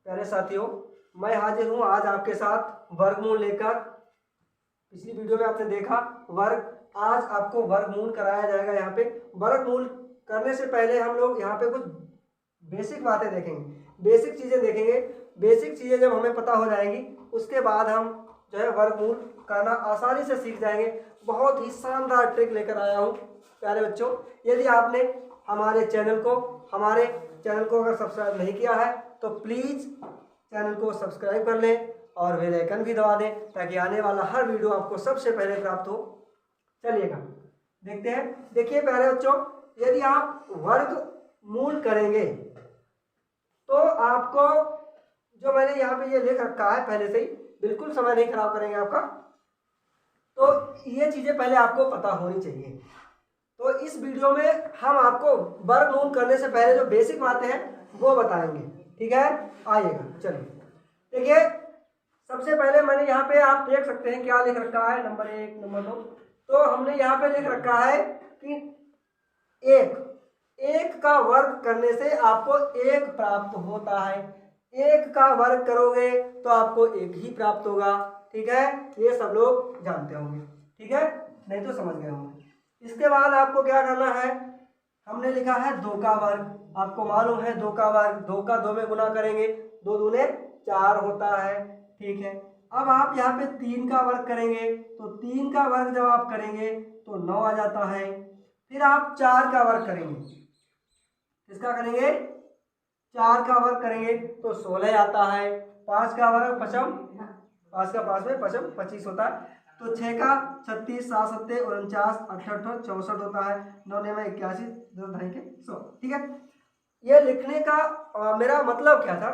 प्यारे साथियों, मैं हाजिर हूँ आज आपके साथ वर्गमूल लेकर। पिछली वीडियो में आपने देखा वर्ग, आज आपको वर्गमूल कराया जाएगा। यहाँ पे वर्गमूल करने से पहले हम लोग यहाँ पे कुछ बेसिक बातें देखेंगे, बेसिक चीज़ें देखेंगे। बेसिक चीज़ें जब हमें पता हो जाएंगी उसके बाद हम जो है वर्गमूल करना आसानी से सीख जाएंगे। बहुत ही शानदार ट्रिक लेकर आया हूँ प्यारे बच्चों। यदि आपने हमारे चैनल को अगर सब्सक्राइब नहीं किया है तो प्लीज़ चैनल को सब्सक्राइब कर लें और बेल आइकन भी दबा दें ताकि आने वाला हर वीडियो आपको सबसे पहले प्राप्त हो। चलिएगा देखते हैं। देखिए प्यारे बच्चों, यदि आप वर्गमूल करेंगे तो आपको जो मैंने यहाँ पे ये लिख रखा है पहले से ही, बिल्कुल समय नहीं खराब करेंगे आपका, तो ये चीज़ें पहले आपको पता होनी चाहिए। तो इस वीडियो में हम आपको वर्गमूल करने से पहले जो बेसिक बातें हैं वो बताएंगे, ठीक है। आइएगा, चलिए देखिए। सबसे पहले मैंने यहाँ पे आप देख सकते हैं क्या लिख रखा है, नंबर 1, नंबर 2। तो हमने यहाँ पे लिख रखा है कि एक का वर्ग करने से आपको 1 प्राप्त होता है। 1 का वर्ग करोगे तो आपको 1 ही प्राप्त होगा, ठीक है। ये सब लोग जानते होंगे, ठीक है, नहीं तो समझ गए होंगे। इसके बाद आपको क्या करना है, हमने लिखा है 2 का वर्ग। आपको मालूम है 2 का वर्ग, 2 का 2 में गुना करेंगे, 2 दूने 4 होता है, ठीक है। अब आप यहाँ पे 3 का वर्ग करेंगे तो 3 का वर्ग जब आप करेंगे तो 9 आ जाता है। फिर आप 4 का वर्ग करेंगे, किसका करेंगे, 4 का वर्ग करेंगे तो 16 आता है। 5 का वर्ग 5 का 5 में 25 होता है। तो 6 का 36, 7 सत्ते 49, 68, 64 होता है। 9 में 81, 10 ढाई के 100, ठीक है। ये लिखने का मेरा मतलब क्या था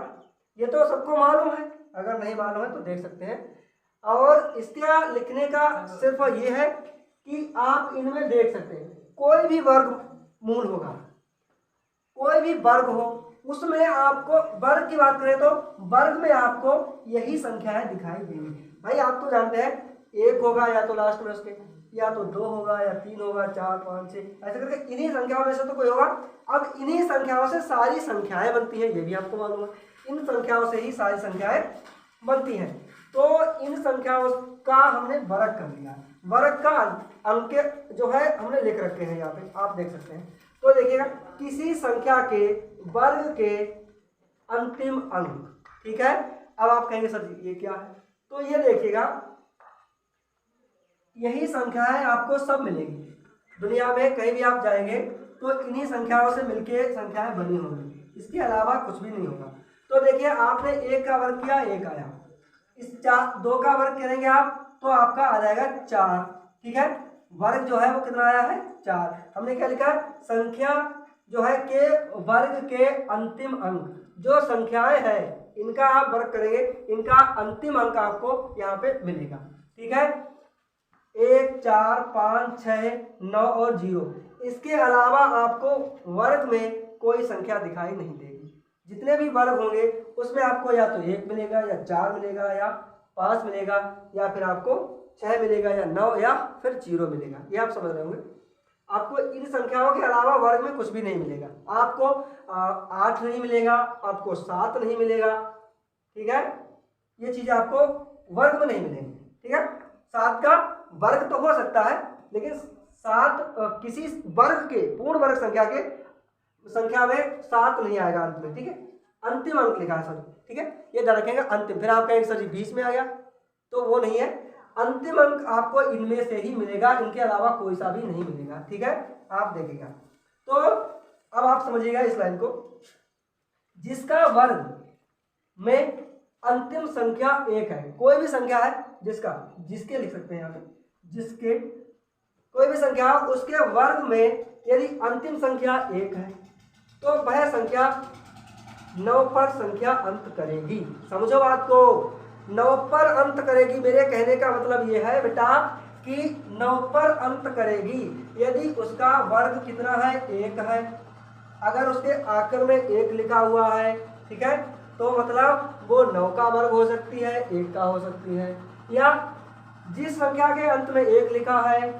ये तो सबको मालूम है, अगर नहीं मालूम है तो देख सकते हैं। और इसका लिखने का सिर्फ ये है कि आप इनमें देख सकते हैं कोई भी वर्गमूल होगा, कोई भी वर्ग हो उसमें आपको वर्ग की बात करें तो वर्ग में आपको यही संख्याएं दिखाई देंगी। भाई आप तो जानते हैं 1 होगा या तो लास्ट में उसके, या तो 2 होगा या 3 होगा, 4, 5, 6 ऐसे करके इन्हीं संख्याओं में से तो कोई होगा। अब इन्हीं संख्याओं से सारी संख्याएं बनती हैं, ये भी आपको मालूम है। इन संख्याओं से ही सारी संख्याएं बनती हैं। तो इन संख्याओं का हमने वर्ग कर लिया। वर्ग का अंक जो है हमने लिख रखे हैं यहाँ पे, आप देख सकते हैं। तो देखिएगा किसी संख्या के वर्ग के अंतिम अंक, ठीक है। अब आप कहेंगे सर ये क्या है, तो ये देखिएगा यही संख्याएं आपको सब मिलेगी दुनिया में, कहीं भी आप जाएंगे तो इन्हीं संख्याओं से मिलके संख्याएं बनी होंगी, इसके अलावा कुछ भी नहीं होगा। तो देखिए आपने 1 का वर्ग किया, 1 आया। इस 2 का वर्ग करेंगे आप तो आपका आ जाएगा 4, ठीक है। वर्ग जो है वो कितना आया है, 4। हमने क्या लिखा, संख्या जो है के वर्ग के अंतिम अंक, जो संख्याएं हैं इनका आप वर्ग करेंगे, इनका अंतिम अंक आपको यहाँ पे मिलेगा, ठीक है। 1, 4, 5, 6, 9 और 0। इसके अलावा आपको वर्ग में कोई संख्या दिखाई नहीं देगी। जितने भी वर्ग होंगे उसमें आपको या तो 1 मिलेगा या 4 मिलेगा या 5 मिलेगा या फिर आपको 6 मिलेगा या 9 या फिर 0 मिलेगा। ये आप समझ रहे होंगे। आपको इन संख्याओं के अलावा वर्ग में कुछ भी नहीं मिलेगा। आपको 8 नहीं मिलेगा, आपको 7 नहीं मिलेगा, ठीक है। ये चीज़ आपको वर्ग में नहीं मिलेगी, ठीक है। 7 का वर्ग तो हो सकता है लेकिन 7 किसी वर्ग के पूर्ण वर्ग संख्या में 7 नहीं आएगा अंत में, ठीक है। अंतिम अंक लिखा है सर, ठीक है, ये ध्यान रखेंगे अंतिम। फिर आप कहेंगे सर जी 20 में आ गया, तो वो नहीं है। अंतिम अंक आपको इनमें से ही मिलेगा, इनके अलावा कोई सा भी नहीं मिलेगा, ठीक है। आप देखिएगा। तो अब आप समझिएगा इस लाइन को, जिसका वर्ग में अंतिम संख्या 1 है, कोई भी संख्या है जिसके लिख सकते हैं यहाँ पे, जिसके कोई भी संख्या उसके वर्ग में यदि अंतिम संख्या 1 है तो वह संख्या 9 पर संख्या अंत करेगी। समझो बात को, 9 पर अंत करेगी। मेरे कहने का मतलब यह है बेटा कि 9 पर अंत करेगी। यदि उसका वर्ग कितना है, 1 है, अगर उसके आखिर में 1 लिखा हुआ है, ठीक है, तो मतलब वो 9 का वर्ग हो सकती है, 1 का हो सकती है। या जिस संख्या के अंत में 1 लिखा है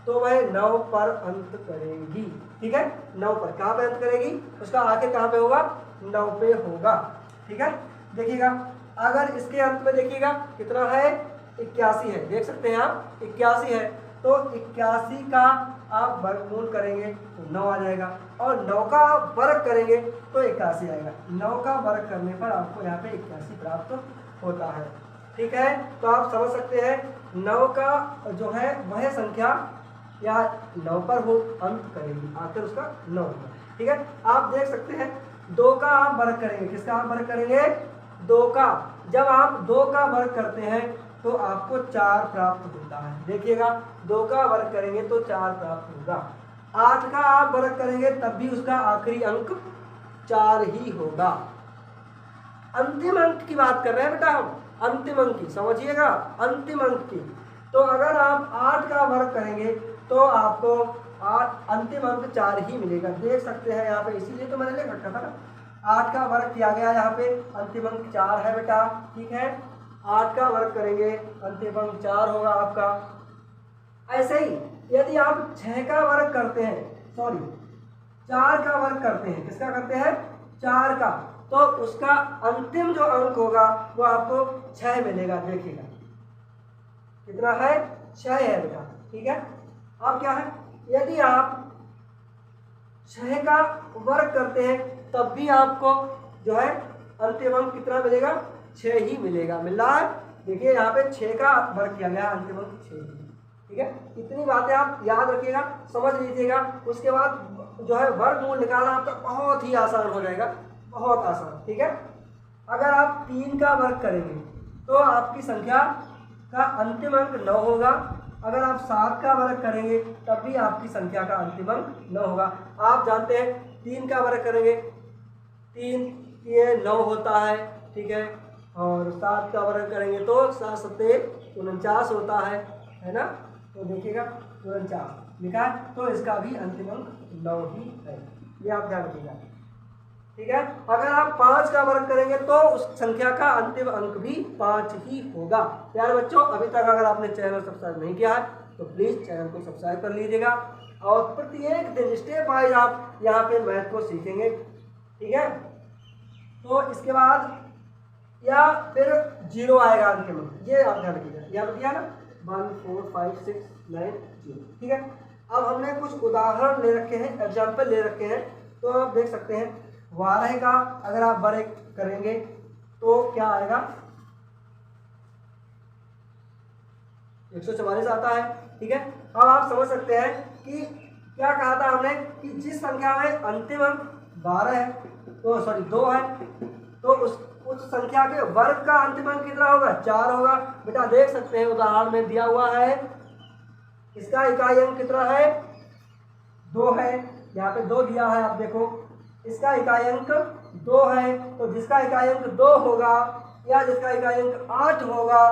तो वह 9 पर अंत करेगी, ठीक है। 9 पर कहाँ पे अंत करेगी, उसका आखिर कहाँ पे होगा, 9 पे होगा, ठीक है। देखिएगा अगर इसके अंत में देखिएगा कितना है 81 है, देख सकते हैं आप 81 है, तो 81 का आप वर्गमूल करेंगे तो 9 आ जाएगा और 9 का आप वर्ग करेंगे तो 81 आएगा। 9 का वर्ग करने पर आपको यहाँ पे 81 प्राप्त होता है। ठीक है, तो आप समझ सकते हैं 9 का जो है वह संख्या या 9 पर हो अंत करेगी, आखिर उसका 9 होगा। ठीक है, आप देख सकते हैं 2 का आप वर्ग करेंगे, किसका आप वर्ग करेंगे 2 का। जब आप 2 का वर्ग करते हैं तो आपको 4 प्राप्त होता है। देखिएगा 2 का वर्ग करेंगे तो 4 प्राप्त होगा। 8 का आप वर्ग करेंगे तब भी उसका आखिरी अंक 4 ही होगा। अंतिम अंक की बात कर रहे हैं बेटा हम, अंतिम अंक की समझिएगा, अंतिम अंक की। तो अगर आप 8 का वर्ग करेंगे तो आपको 8 अंतिम अंक 4 ही मिलेगा। देख सकते हैं यहाँ पे, इसीलिए तो मैंने लिख रखा था ना, 8 का वर्ग किया गया यहाँ पे, अंतिम अंक 4 है बेटा। ठीक है, 8 का वर्ग करेंगे अंतिम अंक 4 होगा आपका। ऐसे ही यदि आप 6 का वर्ग करते हैं, सॉरी 4 का वर्ग करते हैं, किसका करते हैं 4 का, तो उसका अंतिम जो अंक होगा वो आपको 6 मिलेगा। देखिएगा कितना है 6 है बेटा। ठीक है, अब क्या है यदि आप 6 का वर्ग करते हैं तब भी आपको जो है अंतिम अंक कितना मिलेगा 6 ही मिलेगा। मिल रहा है, देखिए यहाँ पे 6 का वर्ग किया गया, अंतिम अंक 6 ही। ठीक है, इतनी बातें आप याद रखिएगा, समझ लीजिएगा। उसके बाद जो है वर्गमूल निकालना आपका बहुत ही आसान हो जाएगा, बहुत आसान। ठीक है, अगर आप 3 का वर्ग करेंगे तो आपकी संख्या का अंतिम अंक 9 होगा। अगर आप 7 का वर्ग करेंगे तब भी आपकी संख्या का अंतिम अंक 9 होगा। आप जानते हैं 3 का वर्ग करेंगे 3 ये 9 होता है। ठीक है, और 7 का वर्ग करेंगे तो 7 सत्ते 49 होता है ना। तो देखिएगा 49 लिखा है, तो इसका भी अंतिम अंक 9 ही है, ये आप ध्यान रखिएगा। ठीक है, अगर आप 5 का वर्ग करेंगे तो उस संख्या का अंतिम अंक भी 5 ही होगा। प्यारे बच्चों, अभी तक अगर आपने चैनल सब्सक्राइब नहीं किया है तो प्लीज़ चैनल को सब्सक्राइब कर लीजिएगा और प्रत्येक दिन स्टेप वाइज आप यहाँ पे मैथ को सीखेंगे। ठीक है, तो इसके बाद या फिर 0 आएगा अंतिम अंक, ये आप ध्यान रखिएगा। यहाँ दिया ना 1 4 5 6 9 0। ठीक है, अब हमने कुछ उदाहरण ले रखे हैं, एग्जाम्पल ले रखे हैं, तो आप देख सकते हैं 12 का अगर आप वर्ग करेंगे तो क्या आएगा 144 आता है। ठीक है, अब आप समझ सकते हैं कि क्या कहा था हमने कि जिस संख्या में अंतिम अंक 12 है तो सॉरी 2 है, तो उस संख्या के वर्ग का अंतिम अंक कितना होगा 4 होगा। बेटा देख सकते हैं उदाहरण में दिया हुआ है, इसका इकाई अंक कितना है 2 है, यहाँ पे 2 दिया है, आप देखो इसका इकाई अंक 2 है, तो जिसका इकाई अंक 2 होगा या जिसका इकाई अंक 8 होगा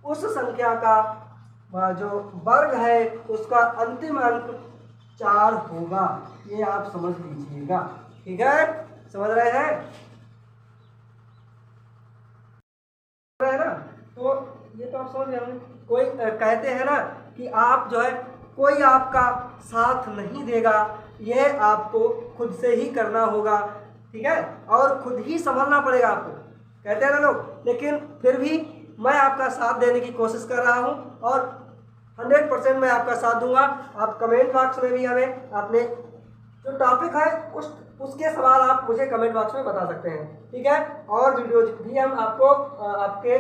उस संख्या का जो वर्ग है उसका अंतिम अंक 4 होगा। ये आप समझ लीजिएगा। ठीक है, समझ रहे हैं ना, तो ये तो आप समझ रहे होंगे। कोई कहते हैं ना कि आप जो है कोई आपका साथ नहीं देगा, ये आपको खुद से ही करना होगा। ठीक है, और खुद ही संभलना पड़ेगा आपको, कहते हैं ना लोग। लेकिन फिर भी मैं आपका साथ देने की कोशिश कर रहा हूँ और 100% मैं आपका साथ दूंगा। आप कमेंट बॉक्स में भी हमें अपने जो टॉपिक है उसके सवाल आप मुझे कमेंट बॉक्स में बता सकते हैं। ठीक है, और वीडियोज भी हम आपको आपके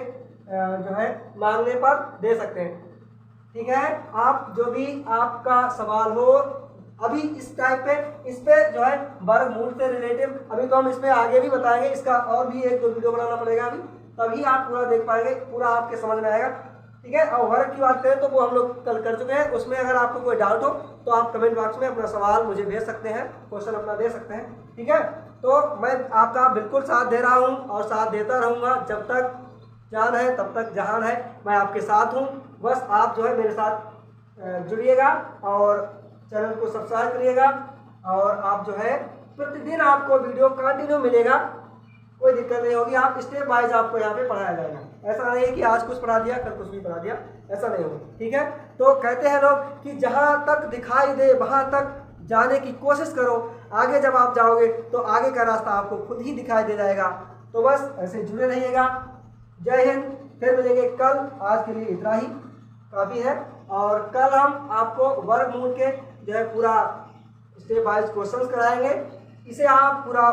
जो है मांगने पर दे सकते हैं। ठीक है, आप जो भी आपका सवाल हो अभी इस टाइप पे, इस पे जो है वर्गमूल से रिलेटिव अभी तो हम इसमें आगे भी बताएंगे, इसका और भी एक दो वीडियो बनाना पड़ेगा अभी, तभी आप पूरा देख पाएंगे, पूरा आपके समझ में आएगा। ठीक है, और वर्ग की बात करें तो वो हम लोग कल कर चुके हैं। उसमें अगर आपको कोई डाउट हो तो आप कमेंट बॉक्स में अपना सवाल मुझे भेज सकते हैं, क्वेश्चन अपना दे सकते हैं। ठीक है, तो मैं आपका बिल्कुल साथ दे रहा हूँ और साथ देता रहूँगा जब तक जान है तब तक जहान है, मैं आपके साथ हूँ। बस आप जो है मेरे साथ जुड़िएगा और चैनल को सब्सक्राइब करिएगा और आप जो है प्रतिदिन आपको वीडियो कंटिन्यू मिलेगा, कोई दिक्कत नहीं होगी। आप स्टेप वाइज आपको यहाँ पे पढ़ाया जाएगा, ऐसा नहीं है कि आज कुछ पढ़ा दिया कल कुछ भी पढ़ा दिया, ऐसा नहीं होगा। ठीक है, तो कहते हैं लोग कि जहाँ तक दिखाई दे वहाँ तक जाने की कोशिश करो, आगे जब आप जाओगे तो आगे का रास्ता आपको खुद ही दिखाई दे जाएगा। तो बस ऐसे जुड़े रहिएगा। जय हिंद, फिर मिलेंगे कल। आज के लिए इतना ही काफ़ी है। और कल हम आपको वर्गमूल के जो है पूरा स्टेप वाइज क्वेश्चंस कराएंगे। इसे आप पूरा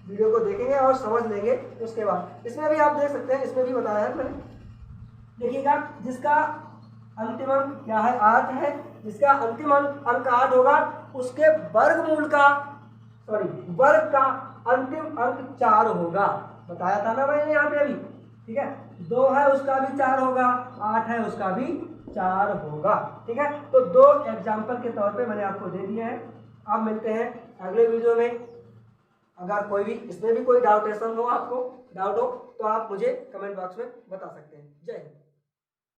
वीडियो को देखेंगे और समझ लेंगे। उसके बाद इसमें भी आप देख सकते हैं, इसमें भी बताया है मैंने, देखिएगा जिसका अंतिम अंक क्या है 8 है, जिसका अंतिम अंक 8 होगा उसके वर्गमूल का वर्ग का अंतिम अंक 4 होगा। बताया था ना मैंने यहाँ पे अभी, ठीक है। 2 है उसका भी 4 होगा, 8 है उसका भी 4 होगा, ठीक है। तो 2 एग्जाम्पल के तौर पे मैंने आपको दे दिए हैं। अब मिलते हैं अगले वीडियो में। अगर कोई भी इसमें भी कोई डाउटेशन हो, आपको डाउट हो, तो आप मुझे कमेंट बॉक्स में बता सकते हैं। जय हिंद।